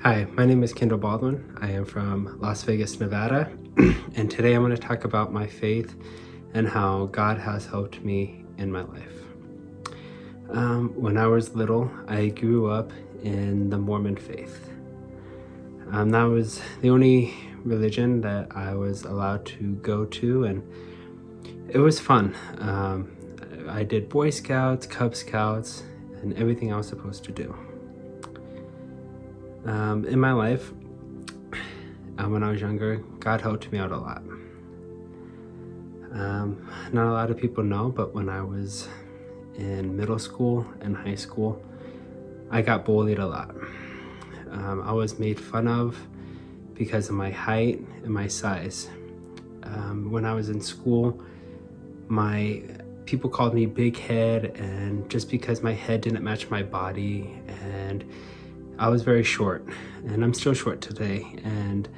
Hi, my name is Kendall Baldwin. I am from Las Vegas, Nevada, and today I'm going to talk about my faith and how God has helped me in my life. When I was little, I grew up in the Mormon faith. That was the only religion that I was allowed to go to, and it was fun. I did Boy Scouts, Cub Scouts, and everything I was supposed to do. In my life, when I was younger, God helped me out a lot. Not a lot of people know, but when I was in middle school and high school, I got bullied a lot. I was made fun of because of my height and my size. When I was in school, people called me big head, and just because my head didn't match my body, and I was very short, and I'm still short today, and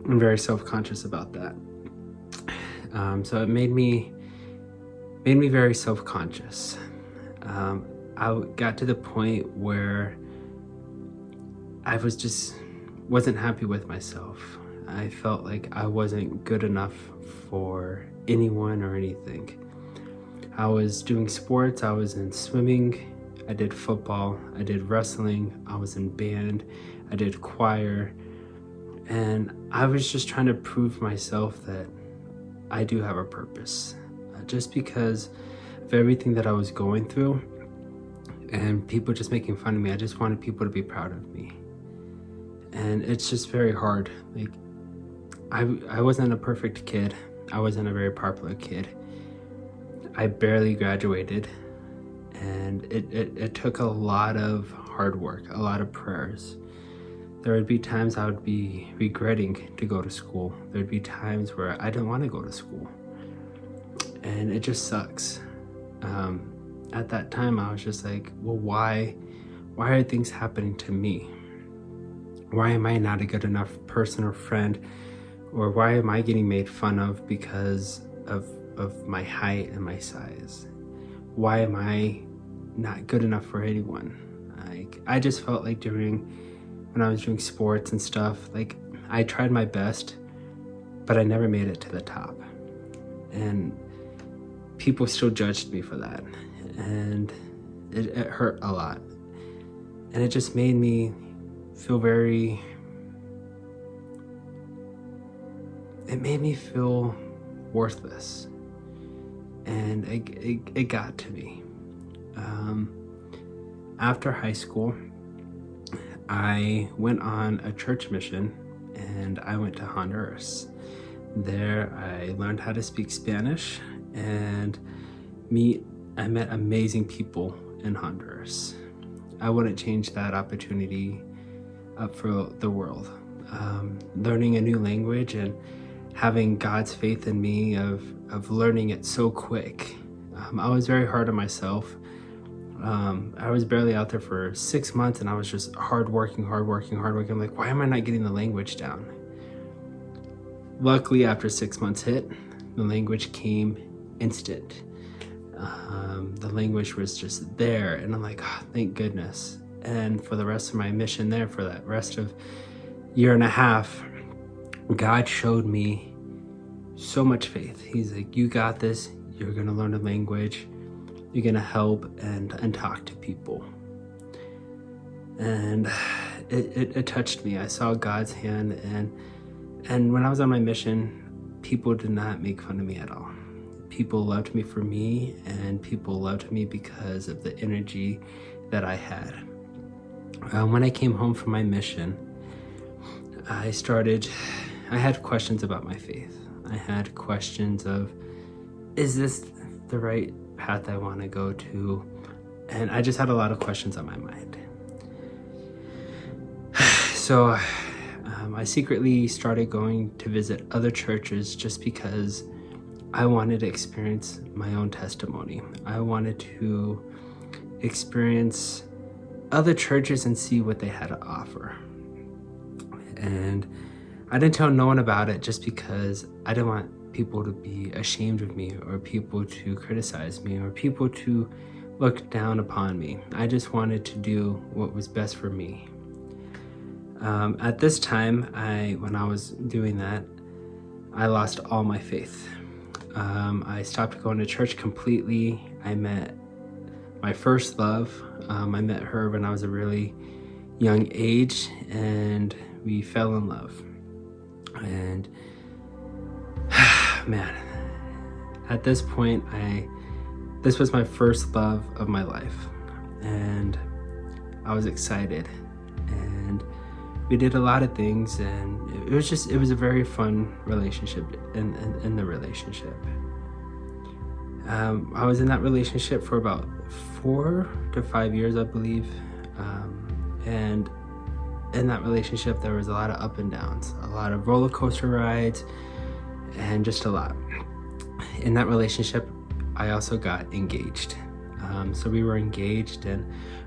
I'm very self-conscious about that. So it made me very self-conscious. I got to the point where I wasn't happy with myself. I felt like I wasn't good enough for anyone or anything. I was doing sports, I was in swimming, I did football, I did wrestling, I was in band, I did choir, and I was just trying to prove myself that I do have a purpose. Just because of everything that I was going through and people just making fun of me, I just wanted people to be proud of me. And it's just very hard. Like, I wasn't a perfect kid. I wasn't a very popular kid. I barely graduated. And it took a lot of hard work, a lot of prayers. There would be times I would be regretting to go to school. There'd be times where I didn't want to go to school. And it just sucks. At that time, I was just like, well, why are things happening to me? Why am I not a good enough person or friend? Or why am I getting made fun of because of my height and my size? Why am I not good enough for anyone? I just felt like when I was doing sports and stuff, like I tried my best, but I never made it to the top. And people still judged me for that. And it hurt a lot. And it just made me feel it made me feel worthless. And it got to me. After high school, I went on a church mission, and I went to Honduras. There, I learned how to speak Spanish, and I met amazing people in Honduras. I wouldn't change that opportunity up for the world. Learning a new language and having God's faith in me of learning it so quick. I was very hard on myself. I was barely out there for 6 months, and I was just hardworking. I'm like, why am I not getting the language down? Luckily, after 6 months hit, the language came instant. The language was just there, and I'm like, oh, thank goodness. And for the rest of my mission there, for that rest of year and a half, God showed me so much faith. He's like, you got this. You're going to learn a language. You're going to help and talk to people. And it touched me. I saw God's hand. And when I was on my mission, people did not make fun of me at all. People loved me for me, and people loved me because of the energy that I had. When I came home from my mission, I had questions about my faith. I had questions of, is this the right path I want to go to? And I just had a lot of questions on my mind. So I secretly started going to visit other churches just because I wanted to experience my own testimony. I wanted to experience other churches and see what they had to offer. And I didn't tell no one about it just because I didn't want people to be ashamed of me, or people to criticize me, or people to look down upon me. I just wanted to do what was best for me. At this time, when I was doing that, I lost all my faith. I stopped going to church completely. I met my first love. I met her when I was a really young age, and we fell in love. And man, at this point, this was my first love of my life, and I was excited, and we did a lot of things, and it was a very fun relationship in the relationship. I was in that relationship for about 4 to 5 years, I believe. And in that relationship, there was a lot of up and downs, a lot of roller coaster rides, and just a lot. In that relationship, I also got engaged. So we were engaged, and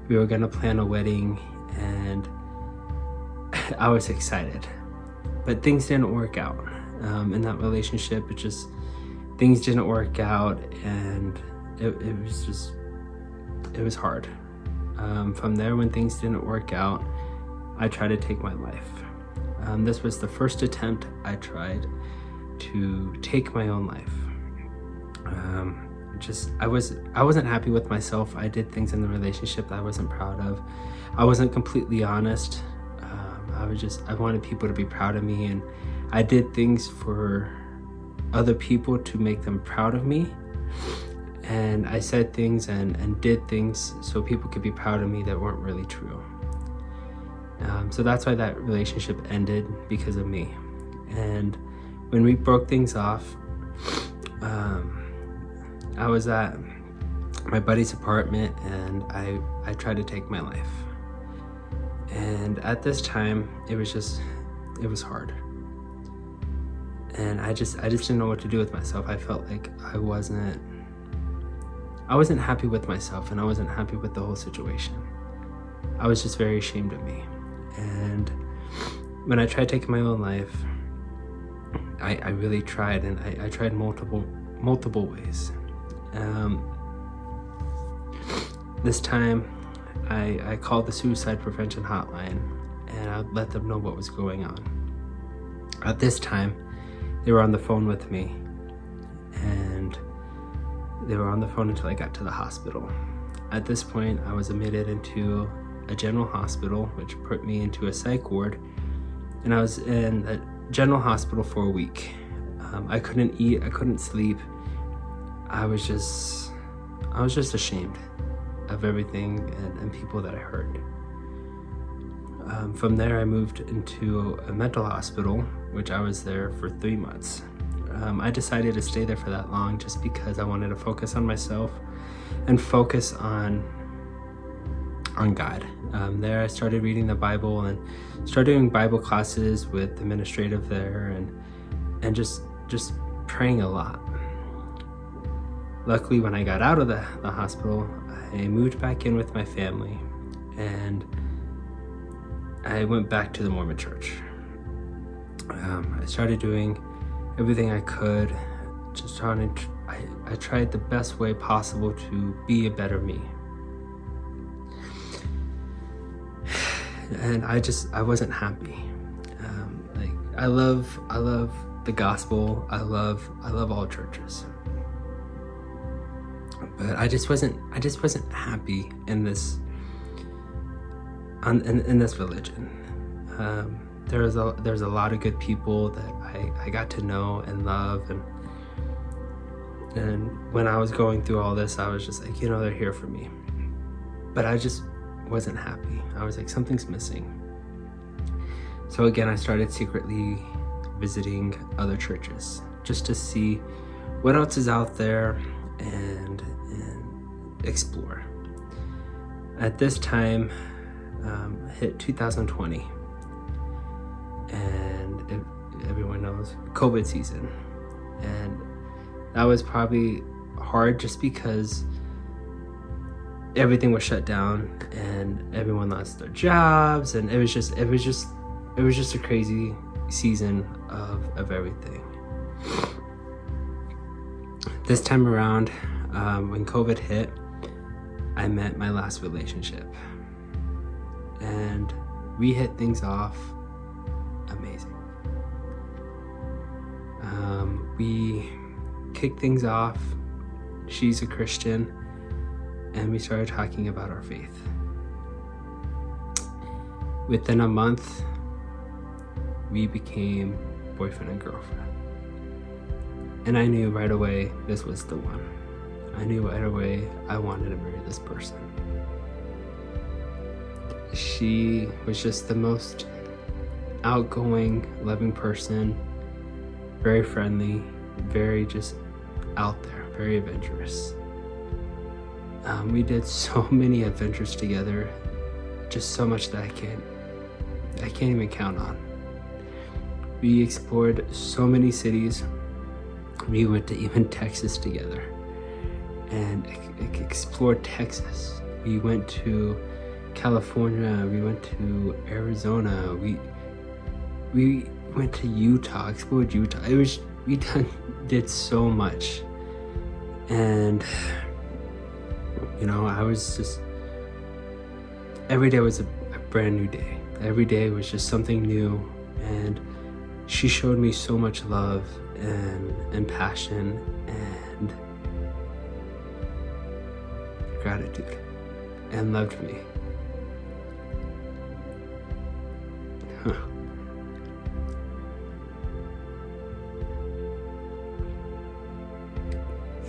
we were gonna plan a wedding, and I was excited, but things didn't work out. In that relationship, things didn't work out, and it was hard. From there, when things didn't work out, I tried to take my life. This was the first attempt I tried to take my own life. I wasn't happy with myself. I did things in the relationship that I wasn't proud of. I wasn't completely honest. I wanted people to be proud of me, and I did things for other people to make them proud of me. And I said things and did things so people could be proud of me that weren't really true. So that's why that relationship ended, because of me. And when we broke things off, I was at my buddy's apartment, and I tried to take my life. And at this time, it was hard. And I just didn't know what to do with myself. I felt like I wasn't happy with myself, and I wasn't happy with the whole situation. I was just very ashamed of me. And when I tried taking my own life, I really tried, and I tried multiple ways. This time, I called the suicide prevention hotline, and I let them know what was going on. At this time, they were on the phone with me, and they were on the phone until I got to the hospital. At this point, I was admitted into a general hospital, which put me into a psych ward, and I was in a general hospital for a week. I couldn't eat, I couldn't sleep. I was just ashamed of everything and people that I hurt. From there, I moved into a mental hospital, which I was there for 3 months. I decided to stay there for that long just because I wanted to focus on myself and focus on God. There I started reading the Bible and started doing Bible classes with the administrative there, and just praying a lot. Luckily, when I got out of the hospital, I moved back in with my family, and I went back to the Mormon church. I started doing everything I could, I tried the best way possible to be a better me. And I wasn't happy. I love the gospel. I love all churches. But I just wasn't happy in this religion. There's a lot of good people that I got to know and love, and when I was going through all this, I was just like, they're here for me. But I just wasn't happy. I was like, something's missing. So again, I started secretly visiting other churches just to see what else is out there and explore. At this time, hit 2020, and everyone knows COVID season, and that was probably hard just because everything was shut down and everyone lost their jobs, and it was just a crazy season of everything. This time around, when COVID hit, I met my last relationship, and we hit things off amazing. We kicked things off. She's a Christian, and we started talking about our faith. Within a month, we became boyfriend and girlfriend. And I knew right away this was the one. I knew right away I wanted to marry this person. She was just the most outgoing, loving person, very friendly, very just out there, very adventurous. We did so many adventures together, just so much that I can't even count on. We explored so many cities. We went to even Texas together and explored Texas. We went to California. We went to Arizona. We went to Utah, explored Utah. We did so much. And, I was just, every day was a brand new day. Every day was just something new. And she showed me so much love and passion and gratitude and loved me.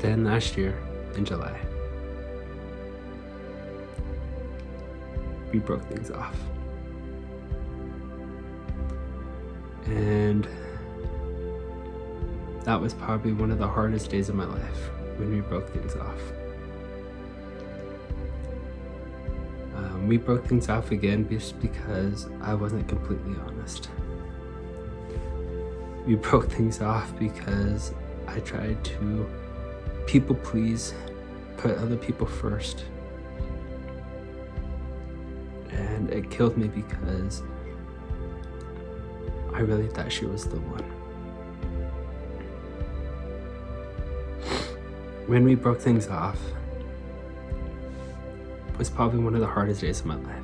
Then last year in July, we broke things off. And that was probably one of the hardest days of my life when we broke things off. We broke things off again just because I wasn't completely honest. We broke things off because I tried to people please, put other people first. And it killed me because I really thought she was the one. When we broke things off, it was probably one of the hardest days of my life.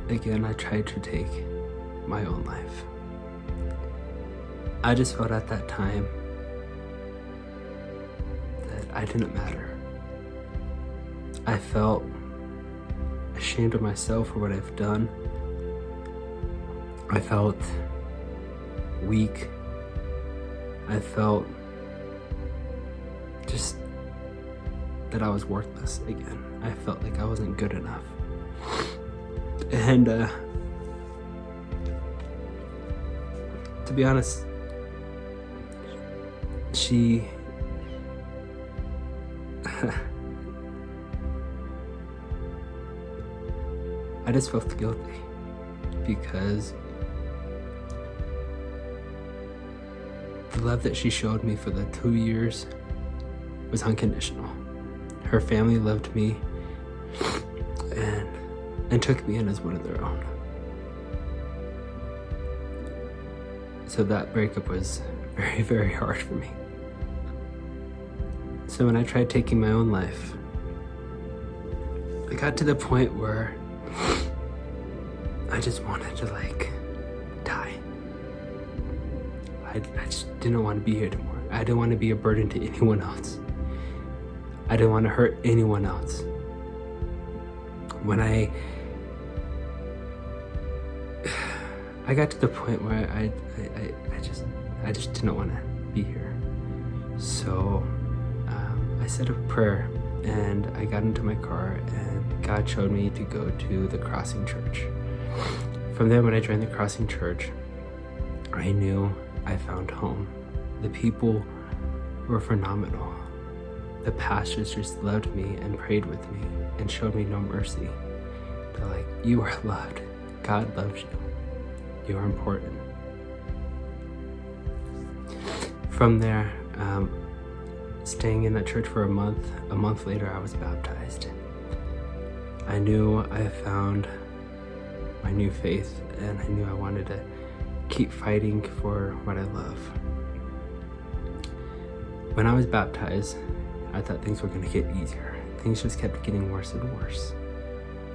Again, I tried to take my own life. I just felt at that time that I didn't matter. I felt ashamed of myself for what I've done. I felt weak. I felt just that I was worthless again. I felt like I wasn't good enough. And to be honest, I just felt guilty because the love that she showed me for the 2 years was unconditional. Her family loved me and took me in as one of their own. So that breakup was very, very hard for me. So when I tried taking my own life, I got to the point where I just wanted to die. I just didn't want to be here anymore. I didn't want to be a burden to anyone else. I didn't want to hurt anyone else. When I got to the point where I just didn't want to be here. So I said a prayer and I got into my car and God showed me to go to the Crossing Church. From there, when I joined the Crossing Church, I knew I found home. The people were phenomenal. The pastors just loved me and prayed with me and showed me no mercy. They're like, you are loved. God loves you. You are important. From there, staying in that church for a month later, I was baptized. I knew I found my new faith and I knew I wanted to keep fighting for what I love. When I was baptized, I thought things were going to get easier. Things just kept getting worse and worse.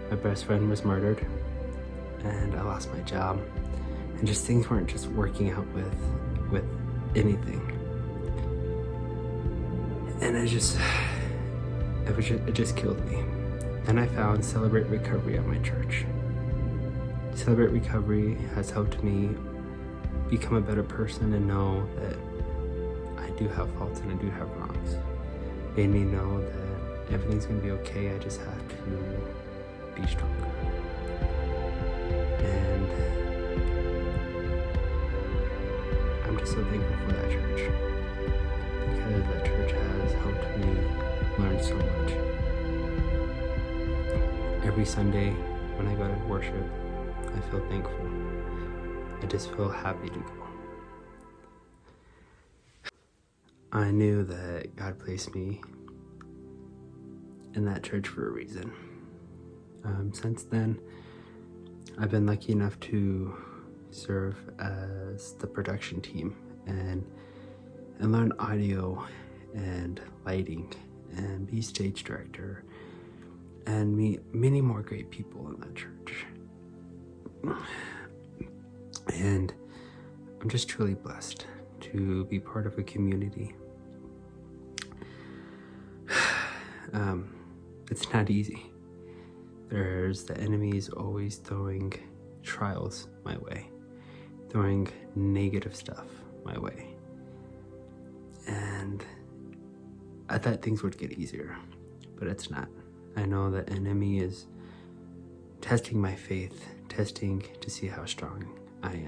My best friend was murdered. and I lost my job, and just things weren't just working out with anything. And it just killed me. Then I found Celebrate Recovery at my church. Celebrate Recovery has helped me become a better person and know that I do have faults and I do have wrongs. Made me know that everything's gonna be okay. I just have to be stronger. And I'm just so thankful for that church, because that church has helped me learn so much. Every Sunday when I go to worship, I feel thankful. I just feel happy to go. I knew that God placed me in that church for a reason. Since then, I've been lucky enough to serve as the production team and learn audio and lighting and be stage director and meet many more great people in that church. And I'm just truly blessed to be part of a community. It's not easy. The enemy is always throwing trials my way, throwing negative stuff my way. And I thought things would get easier, but it's not. I know the enemy is testing my faith, testing to see how strong I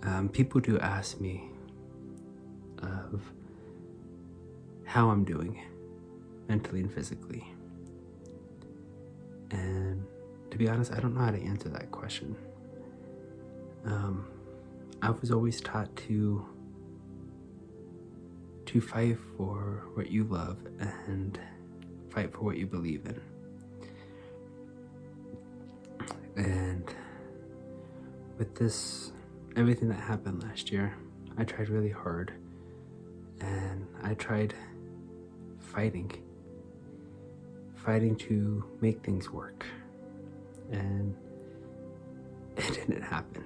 am. People do ask me of how I'm doing mentally and physically. And to be honest, I don't know how to answer that question. I was always taught to fight for what you love and fight for what you believe in. And with this, everything that happened last year, I tried really hard, and I tried fighting to make things work, and it didn't happen.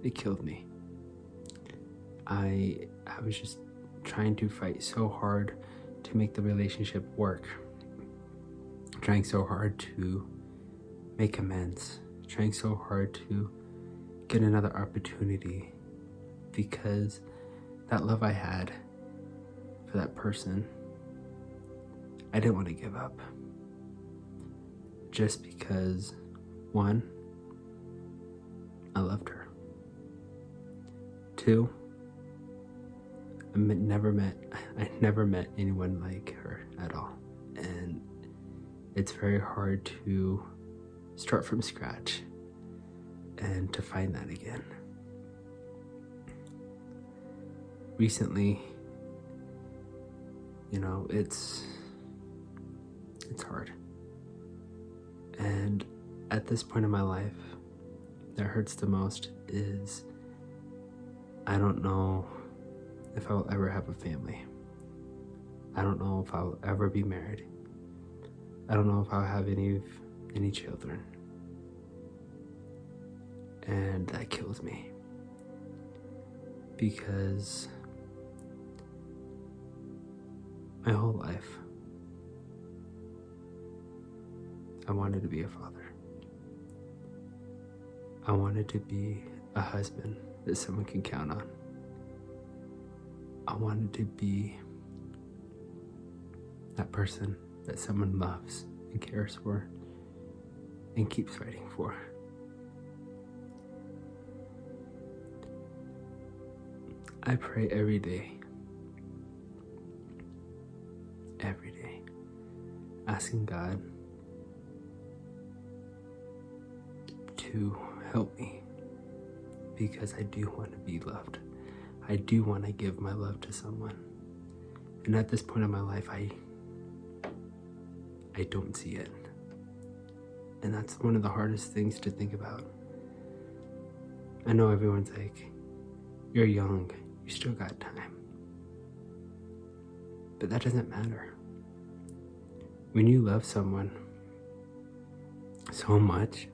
It killed me. I was just trying to fight so hard to make the relationship work, trying so hard to make amends, trying so hard to get another opportunity, because that love I had for that person, I didn't want to give up. Just because, one, I loved her. Two, I never met anyone like her at all. And it's very hard to start from scratch and to find that again. Recently, it's hard. And at this point in my life, that hurts the most is I don't know if I will ever have a family. I don't know if I'll ever be married. I don't know if I'll have any children. And that kills me, because my whole life I wanted to be a father. I wanted to be a husband that someone can count on. I wanted to be that person that someone loves and cares for and keeps fighting for. I pray every day, asking God to help me, because I do want to be loved. I do want to give my love to someone. And at this point in my life, I don't see it. And that's one of the hardest things to think about. I know everyone's like, you're young, you still got time. But that doesn't matter. when you love someone so much,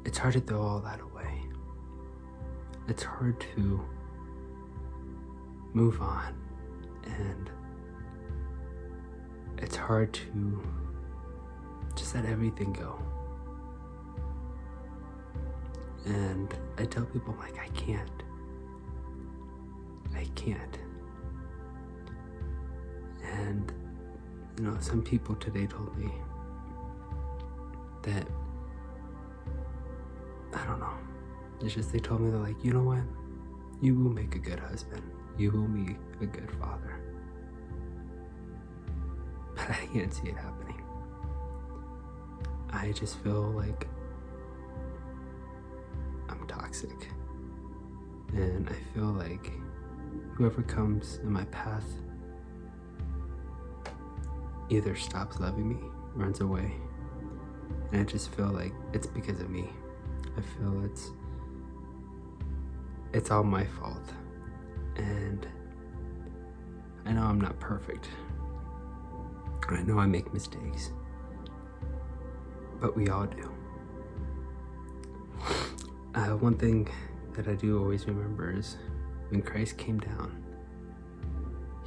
it's hard to throw all that away. It's hard to move on, and it's hard to just let everything go. And I tell people, like, I can't. And, some people today told me that, I don't know, it's just they told me, they're like, you know what? You will make a good husband. You will be a good father. But I can't see it happening. I just feel like I'm toxic. And I feel like whoever comes in my path either stops loving me, runs away. And I just feel like it's because of me. I feel it's all my fault. And I know I'm not perfect. I know I make mistakes. But we all do. One thing that I do always remember is when Christ came down,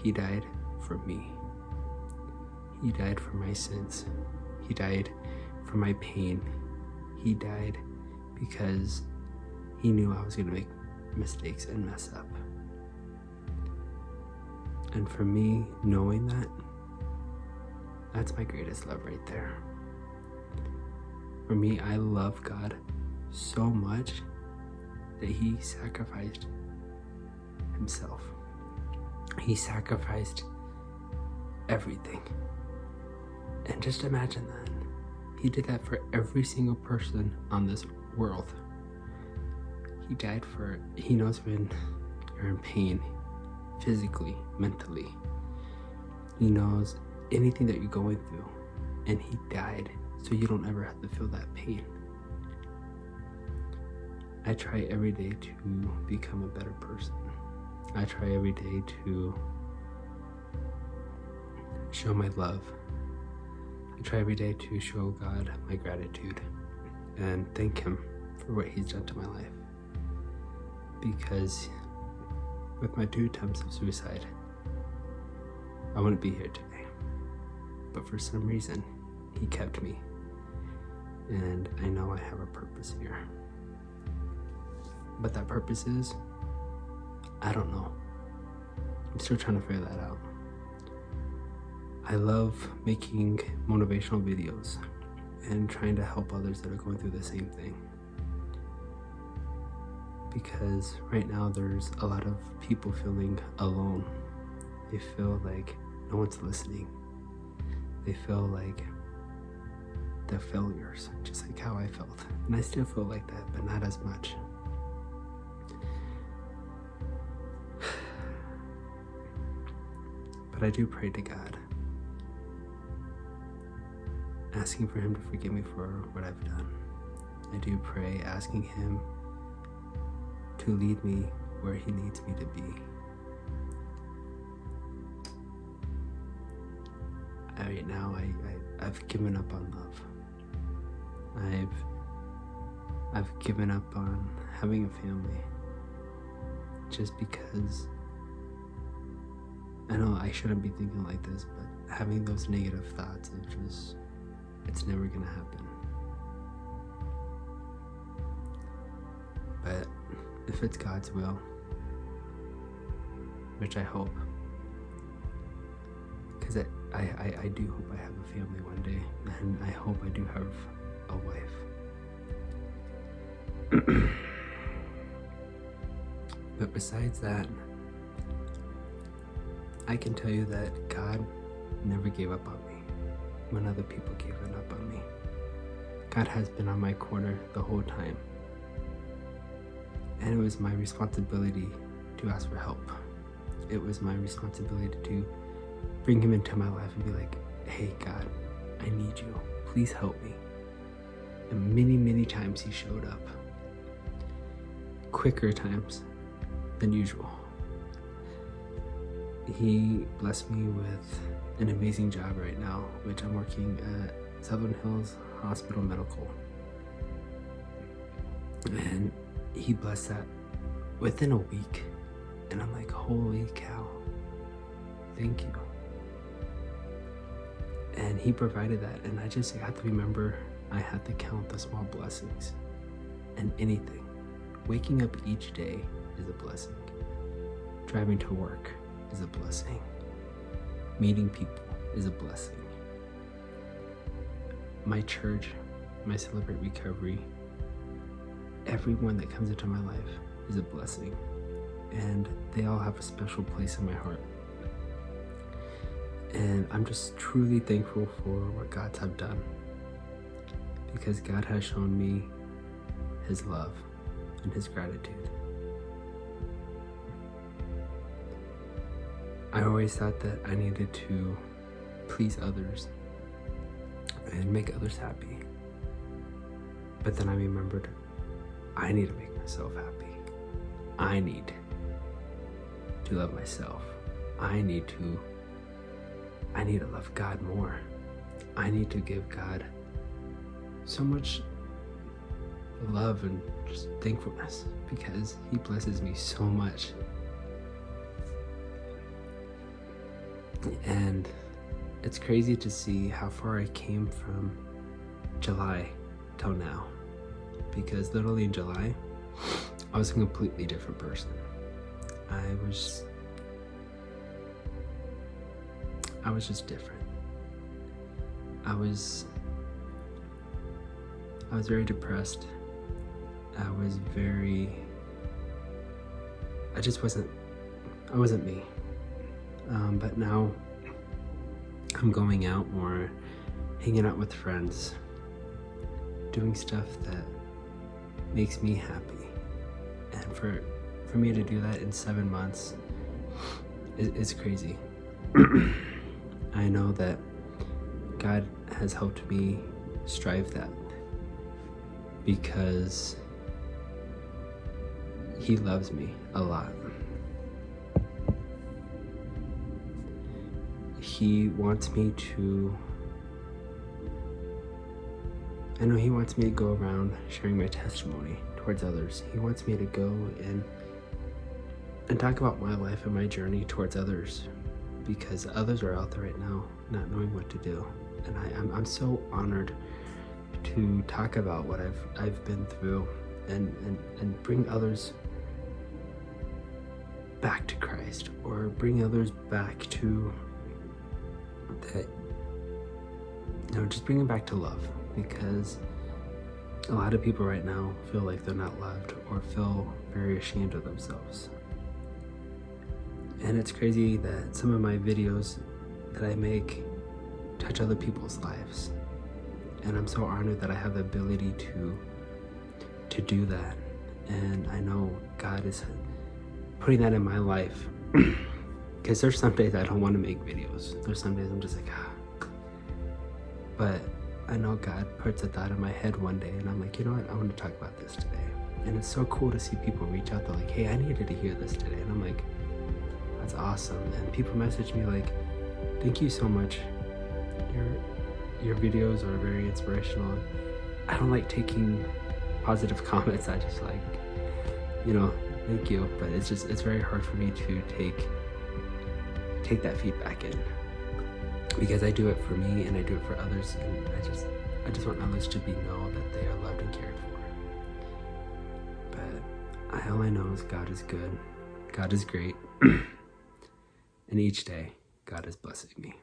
he died for me. He died for my sins. He died for my pain. He died because he knew I was going to make mistakes and mess up. And for me, knowing that, that's my greatest love right there. For me, I love God so much that he sacrificed himself. He sacrificed everything. And just imagine that. He did that for every single person on this world. He died for, he knows when you're in pain, physically, mentally. He knows anything that you're going through. And he died so you don't ever have to feel that pain. I try every day to become a better person. I try every day to show my love. I try every day to show God my gratitude and thank him for what he's done to my life. Because with my 2 attempts of suicide, I wouldn't be here today. But for some reason, he kept me. And I know I have a purpose here. What that purpose is, I don't know. I'm still trying to figure that out. I love making motivational videos and trying to help others that are going through the same thing. Because right now there's a lot of people feeling alone. They feel like no one's listening. They feel like they're failures, just like how I felt. And I still feel like that, but not as much. But I do pray to God, asking for him to forgive me for what I've done. I do pray, asking him to lead me where he needs me to be. Right now, I've given up on love. I've given up on having a family just because I know I shouldn't be thinking like this, but having those negative thoughts of just, it's never gonna happen. But if it's God's will, which I hope, because I do hope I have a family one day, and I hope I do have a wife. But besides that, I can tell you that God never gave up on me when other people gave up on me. God has been on my corner the whole time. And it was my responsibility to ask for help. It was my responsibility to bring him into my life and be like, hey God, I need you. Please help me. And many, many times he showed up. Quicker times than usual. He blessed me with an amazing job right now, which I'm working at Southern Hills Hospital Medical. And he blessed that within a week. And I'm like, holy cow, thank you. And he provided that. And I just have to remember, I have to count the small blessings. And anything. Waking up each day is a blessing. Driving to work is a blessing. Meeting people is a blessing. My church, my Celebrate Recovery, everyone that comes into my life is a blessing. And they all have a special place in my heart. And I'm just truly thankful for what God's have done. Because God has shown me his love and his gratitude. I always thought that I needed to please others and make others happy. But then I remembered, I need to make myself happy. I need to love myself. I need to love God more. I need to give God so much love and just thankfulness because he blesses me so much. And it's crazy to see how far I came from July till now, because literally in July I was a completely different person. I was just different. I was very depressed. I wasn't me. But now I'm going out more, hanging out with friends, doing stuff that makes me happy. And for me to do that in 7 months is crazy. I know that God has helped me strive that because he loves me a lot. He wants me to, I know he wants me to go around sharing my testimony towards others. He wants me to go and talk about my life and my journey towards others, because others are out there right now not knowing what to do. And I'm so honored to talk about what I've been through and bring others back to Christ, or bring others back to that, just bring them back to love, because a lot of people right now feel like they're not loved or feel very ashamed of themselves. And it's crazy that some of my videos that I make touch other people's lives. And I'm so honored that I have the ability to do that. And I know God is putting that in my life. Because there's some days I don't want to make videos. There's some days I'm just like, But I know God puts a thought in my head one day and I'm like, you know what? I want to talk about this today. And it's so cool to see people reach out. They're like, hey, I needed to hear this today. And I'm like, that's awesome. And people message me like, thank you so much. Your videos are very inspirational. I don't like taking positive comments. I just like, thank you. But it's very hard for me to take that feedback in, because I do it for me and I do it for others, and I just want others to know that they are loved and cared for. But all I know is God is good. God is great. And each day, God is blessing me.